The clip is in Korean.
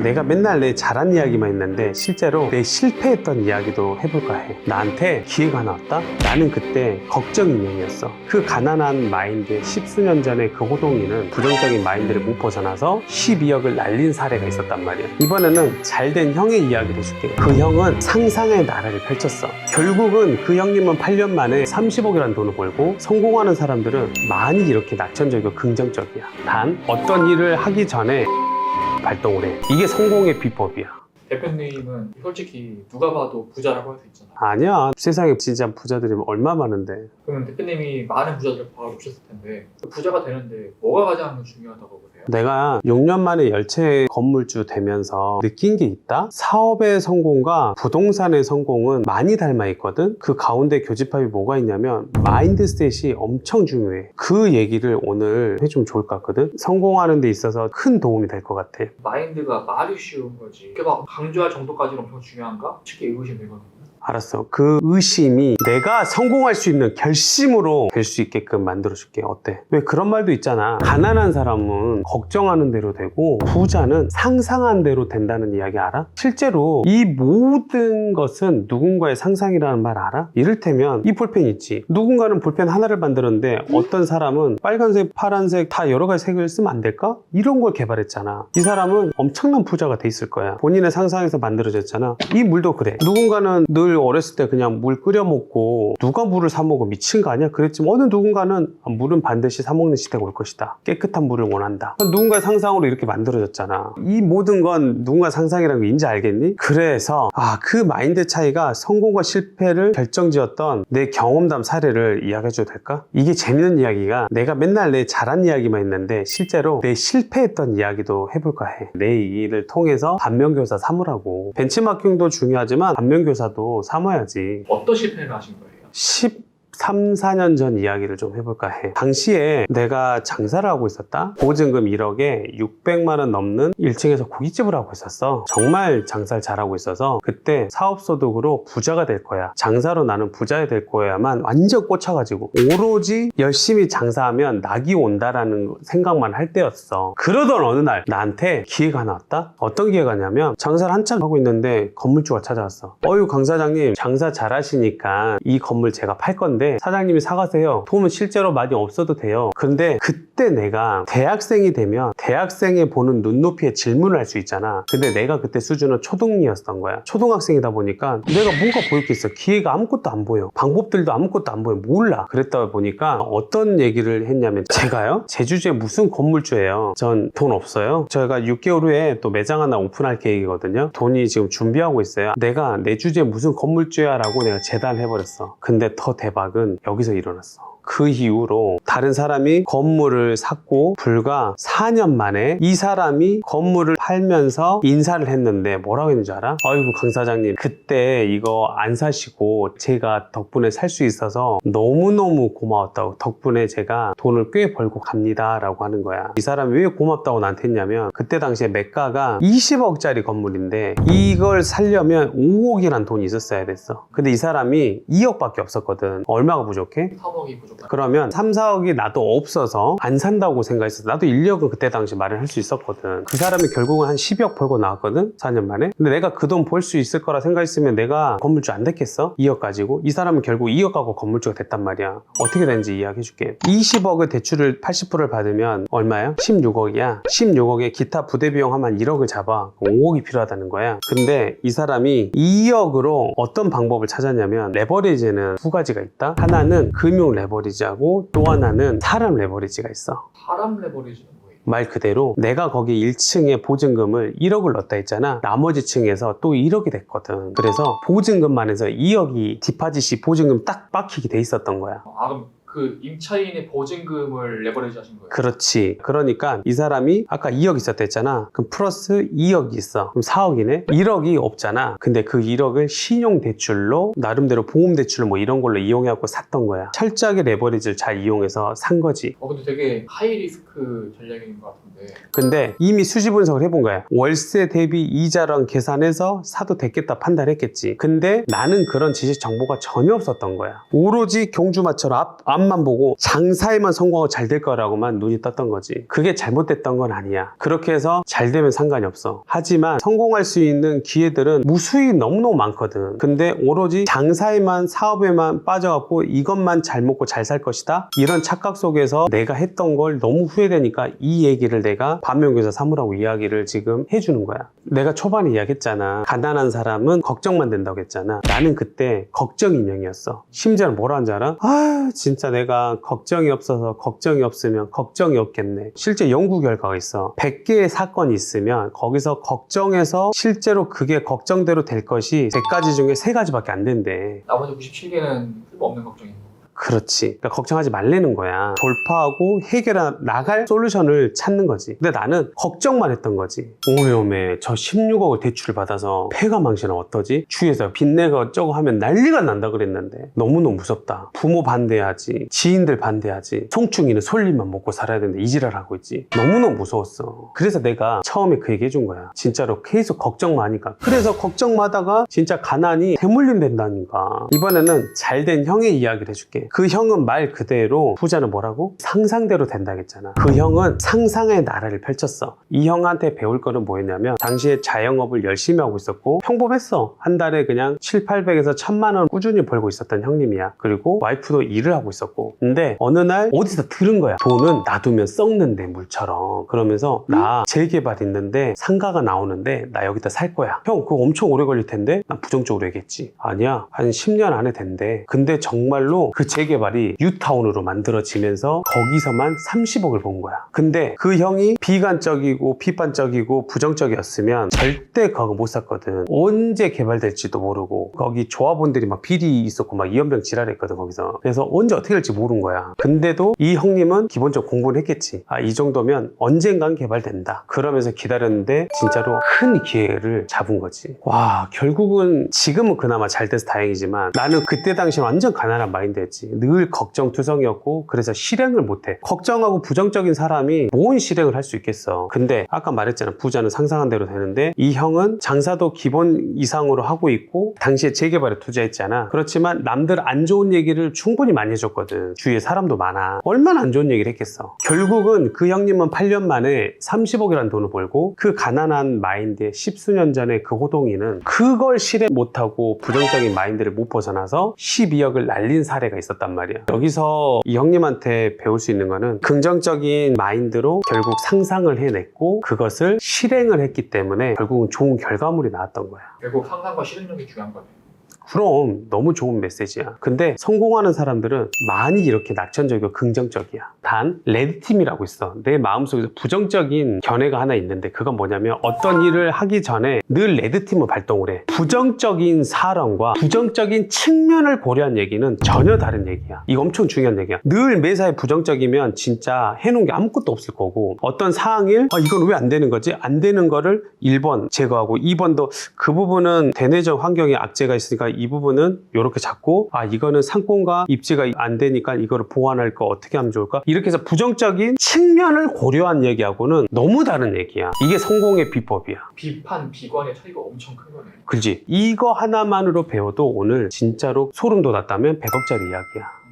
내가 맨날 내 잘한 이야기만 했는데 실제로 내 실패했던 이야기도 해볼까 해. 나한테 기회가 하나 왔다? 나는 그때 걱정 인형이었어. 그 가난한 마인드 10수년 전에 그 호동이는 부정적인 마인드를 못 벗어나서 12억을 날린 사례가 있었단 말이야. 이번에는 잘된 형의 이야기를 해줄게. 그 형은 상상의 나라를 펼쳤어. 결국은 그 형님은 8년 만에 30억이라는 돈을 벌고, 성공하는 사람들은 많이 이렇게 낙천적이고 긍정적이야. 단 어떤 일을 하기 전에 발동을 해. 이게 성공의 비법이야. 대표님은 솔직히 누가 봐도 부자라고 할 수 있잖아요. 아니야, 세상에 진짜 부자들이 얼마 많은데. 그러면 대표님이 많은 부자들을 봐보셨을 텐데 부자가 되는데 뭐가 가장 중요하다고 보세요? 내가 6년 만에 열채 건물주 되면서 느낀 게 있다? 사업의 성공과 부동산의 성공은 많이 닮아 있거든? 그 가운데 교집합이 뭐가 있냐면 마인드셋이 엄청 중요해. 그 얘기를 오늘 해주면 좋을 것 같거든? 성공하는 데 있어서 큰 도움이 될 것 같아. 마인드가 말이 쉬운 거지 이렇게 막 강조할 정도까지는 엄청 중요한가? 쉽게 의구심이 되거든요. 알았어. 그 의심이 내가 성공할 수 있는 결심으로 될 수 있게끔 만들어줄게. 어때? 왜 그런 말도 있잖아. 가난한 사람은 걱정하는 대로 되고 부자는 상상한 대로 된다는 이야기 알아? 실제로 이 모든 것은 누군가의 상상이라는 말 알아? 이를테면 이 볼펜 있지. 누군가는 볼펜 하나를 만들었는데 어떤 사람은 빨간색, 파란색 다 여러 가지 색을 쓰면 안 될까? 이런 걸 개발했잖아. 이 사람은 엄청난 부자가 돼 있을 거야. 본인의 상상에서 만들어졌잖아. 이 물도 그래. 누군가는 늘 어렸을 때 그냥 물 끓여 먹고 누가 물을 사 먹어 미친 거 아니야? 그랬지만 어느 누군가는 물은 반드시 사 먹는 시대가 올 것이다. 깨끗한 물을 원한다. 누군가의 상상으로 이렇게 만들어졌잖아. 이 모든 건 누군가 상상이라는 거 인지 알겠니? 그래서 그 마인드 차이가 성공과 실패를 결정지었던 내 경험담 사례를 이야기해줘도 될까? 이게 재밌는 이야기가 내가 맨날 내 잘한 이야기만 했는데 실제로 내 실패했던 이야기도 해볼까 해. 내 일을 통해서 반면교사 삼으라고. 벤치마킹도 중요하지만 반면교사도 삼아야지. 어떤 실패를 하신 거예요? 13, 14년 전 이야기를 좀 해볼까 해. 당시에 내가 장사를 하고 있었다. 보증금 1억에 600만 원 넘는 1층에서 고깃집을 하고 있었어. 정말 장사를 잘하고 있어서 그때 사업소득으로 부자가 될 거야. 장사로 나는 부자가 될 거야만 완전 꽂혀가지고 오로지 열심히 장사하면 낙이 온다라는 생각만 할 때였어. 그러던 어느 날 나한테 기회가 하나 왔다? 어떤 기회가냐면 장사를 한참 하고 있는데 건물주가 찾아왔어. 어휴 강 사장님 장사 잘하시니까 이 건물 제가 팔 건데 사장님이 사가세요. 돈은 실제로 많이 없어도 돼요. 근데 그때 내가 대학생이 되면 대학생이 보는 눈높이에 질문을 할 수 있잖아. 근데 내가 그때 수준은 초등이었던 거야. 초등학생이다 보니까 내가 뭐가 보일 게 있어. 기회가 아무것도 안 보여. 방법들도 아무것도 안 보여. 몰라. 그랬다 보니까 어떤 얘기를 했냐면 제가요? 제주주에 무슨 건물주예요. 전 돈 없어요. 저희가 6개월 후에 또 매장 하나 오픈할 계획이거든요. 돈이 지금 준비하고 있어요. 내가 내 주제에 무슨 건물주야 라고 내가 제단해버렸어. 근데 더 대박은 여기서 일어났어. 그 이후로 다른 사람이 건물을 샀고 불과 4년 만에 이 사람이 건물을 팔면서 인사를 했는데 뭐라고 했는지 알아? 아이고 강 사장님 그때 이거 안 사시고 제가 덕분에 살 수 있어서 너무너무 고마웠다고. 덕분에 제가 돈을 꽤 벌고 갑니다 라고 하는 거야. 이 사람이 왜 고맙다고 나한테 했냐면 그때 당시에 매가가 20억짜리 건물인데 이걸 살려면 5억이란 돈이 있었어야 됐어. 근데 이 사람이 2억밖에 없었거든. 얼마가 부족해? 3억이 부족하다. 그러면 3, 4억이 나도 없어서 안 산다고 생각했어. 나도 1억은 그때 당시 마련할 수 있었거든. 그 사람이 결국은 한 10억 벌고 나왔거든 4년 만에. 근데 내가 그 돈 벌 수 있을 거라 생각했으면 내가 건물주 안 됐겠어? 2억 가지고. 이 사람은 결국 2억 가고 건물주가 됐단 말이야. 어떻게 되는지 이야기해줄게. 20억을 대출을 80%를 받으면 얼마야? 16억이야 16억에 기타 부대 비용 하면 1억을 잡아. 5억이 필요하다는 거야. 근데 이 사람이 2억으로 어떤 방법을 찾았냐면 레버리지는 두 가지가 있다. 하나는 금융 레버리지하고 또 하나는 사람 레버리지가 있어. 사람 레버리지는 뭐예요? 말 그대로 내가 거기 1층에 보증금을 1억을 넣었다 했잖아. 나머지 층에서 또 1억이 됐거든. 그래서 보증금만 해서 2억이 디파짓이 보증금 딱 박히게 돼 있었던 거야. 그럼 그 임차인의 보증금을 레버리지 하신 거예요? 그렇지. 그러니까 이 사람이 아까 2억 있었다 했잖아. 그럼 플러스 2억이 있어. 그럼 4억이네? 1억이 없잖아. 근데 그 1억을 신용대출로 나름대로 보험대출 뭐 이런 걸로 이용해갖고 샀던 거야. 철저하게 레버리지를 잘 이용해서 산 거지. 근데 되게 하이 리스크 전략인 것 같은데. 근데 이미 수지 분석을 해본 거야. 월세 대비 이자랑 계산해서 사도 됐겠다 판단했겠지. 근데 나는 그런 지식 정보가 전혀 없었던 거야. 오로지 경주마처럼 앞 앞만 보고 장사에만 성공하고 잘 될 거라고만 눈이 떴던 거지. 그게 잘못됐던 건 아니야. 그렇게 해서 잘 되면 상관이 없어. 하지만 성공할 수 있는 기회들은 무수히 너무너무 많거든. 근데 오로지 장사에만 사업에만 빠져갖고 이것만 잘 먹고 잘 살 것이다, 이런 착각 속에서 내가 했던 걸 너무 후회되니까 이 얘기를 내가 반면교사 삼으라고 이야기를 지금 해주는 거야. 내가 초반에 이야기했잖아. 가난한 사람은 걱정만 된다고 했잖아. 나는 그때 걱정 인형이었어. 심지어는 뭐라 하는지 알아? 아, 진짜 내가 걱정이 없어서 걱정이 없으면 걱정이 없겠네. 실제 연구 결과가 있어. 100개의 사건이 있으면 거기서 걱정해서 실제로 그게 걱정대로 될 것이 100가지 중에 3가지밖에 안 된대. 나머지 97개는 쓸모없는 걱정인 거. 그렇지. 그러니까 걱정하지 말라는 거야. 돌파하고 해결해 나갈 솔루션을 찾는 거지. 근데 나는 걱정만 했던 거지. 오메오메 저 16억을 대출을 받아서 폐가 망신하면 어떠지? 주위에서 빚내가 어쩌고 하면 난리가 난다 그랬는데 너무너무 무섭다. 부모 반대하지, 지인들 반대하지, 송충이는 솔잎만 먹고 살아야 되는데 이지랄하고 있지. 너무너무 무서웠어. 그래서 내가 처음에 그 얘기 해준 거야. 진짜로 계속 걱정만 하니까. 그래서 걱정만 하다가 진짜 가난이 대물림 된다니까. 이번에는 잘된 형의 이야기를 해줄게. 그 형은 말 그대로 부자는 뭐라고? 상상대로 된다겠잖아. 그 형은 상상의 나라를 펼쳤어. 이 형한테 배울 거는 뭐였냐면 당시에 자영업을 열심히 하고 있었고 평범했어. 한 달에 그냥 700~800에서 1000만 원 꾸준히 벌고 있었던 형님이야. 그리고 와이프도 일을 하고 있었고. 근데 어느 날 어디서 들은 거야. 돈은 놔두면 썩는데 물처럼. 그러면서 나 재개발 있는데 상가가 나오는데 나 여기다 살 거야. 형 그거 엄청 오래 걸릴 텐데? 난 부정적으로 얘기했지. 아니야 한 10년 안에 된대. 근데 정말로 그 재개발이 뉴타운으로 만들어지면서 거기서만 30억을 본 거야. 근데 그 형이 비관적이고 비판적이고 부정적이었으면 절대 그거 못 샀거든. 언제 개발될지도 모르고 거기 조합원들이 막 비리 있었고 막 이연병 지랄했거든 거기서. 그래서 언제 어떻게 될지 모르는 거야. 근데도 이 형님은 기본적으로 공부를 했겠지. 아, 이 정도면 언젠간 개발된다. 그러면서 기다렸는데 진짜로 큰 기회를 잡은 거지. 와, 결국은 지금은 그나마 잘 돼서 다행이지만 나는 그때 당시 완전 가난한 마인드였지. 늘 걱정투성이었고 그래서 실행을 못해. 걱정하고 부정적인 사람이 뭔 실행을 할 수 있겠어. 근데 아까 말했잖아. 부자는 상상한 대로 되는데 이 형은 장사도 기본 이상으로 하고 있고 당시에 재개발에 투자했잖아. 그렇지만 남들 안 좋은 얘기를 충분히 많이 해줬거든. 주위에 사람도 많아. 얼마나 안 좋은 얘기를 했겠어. 결국은 그 형님은 8년 만에 30억이라는 돈을 벌고 그 가난한 마인드에 10수년 전에 그 호동이는 그걸 실행 못하고 부정적인 마인드를 못 벗어나서 12억을 날린 사례가 있었단 말이야. 여기서 이 형님한테 배울 수 있는 거는 긍정적인 마인드로 결국 상상을 해냈고 그것을 실행을 했기 때문에 결국은 좋은 결과물이 나왔던 거야. 결국 상상과 실행력이 중요한 거네. 그럼 너무 좋은 메시지야. 근데 성공하는 사람들은 많이 이렇게 낙천적이고 긍정적이야. 단 레드팀이라고 있어. 내 마음속에서 부정적인 견해가 하나 있는데 그건 뭐냐면 어떤 일을 하기 전에 늘 레드팀을 발동을 해. 부정적인 사람과 부정적인 측면을 고려한 얘기는 전혀 다른 얘기야. 이거 엄청 중요한 얘기야. 늘 매사에 부정적이면 진짜 해놓은 게 아무것도 없을 거고 어떤 사항일 이건 왜 안 되는 거지? 안 되는 거를 1번 제거하고 2번도 그 부분은 대내적 환경에 악재가 있으니까 이 부분은 이렇게 잡고 이거는 상권과 입지가 안 되니까 이거를 보완할 거 어떻게 하면 좋을까? 이렇게 해서 부정적인 측면을 고려한 얘기하고는 너무 다른 얘기야. 이게 성공의 비법이야. 비판, 비관의 차이가 엄청 큰 거네. 그렇지? 이거 하나만으로 배워도 오늘 진짜로 소름 돋았다면 100억짜리 이야기야.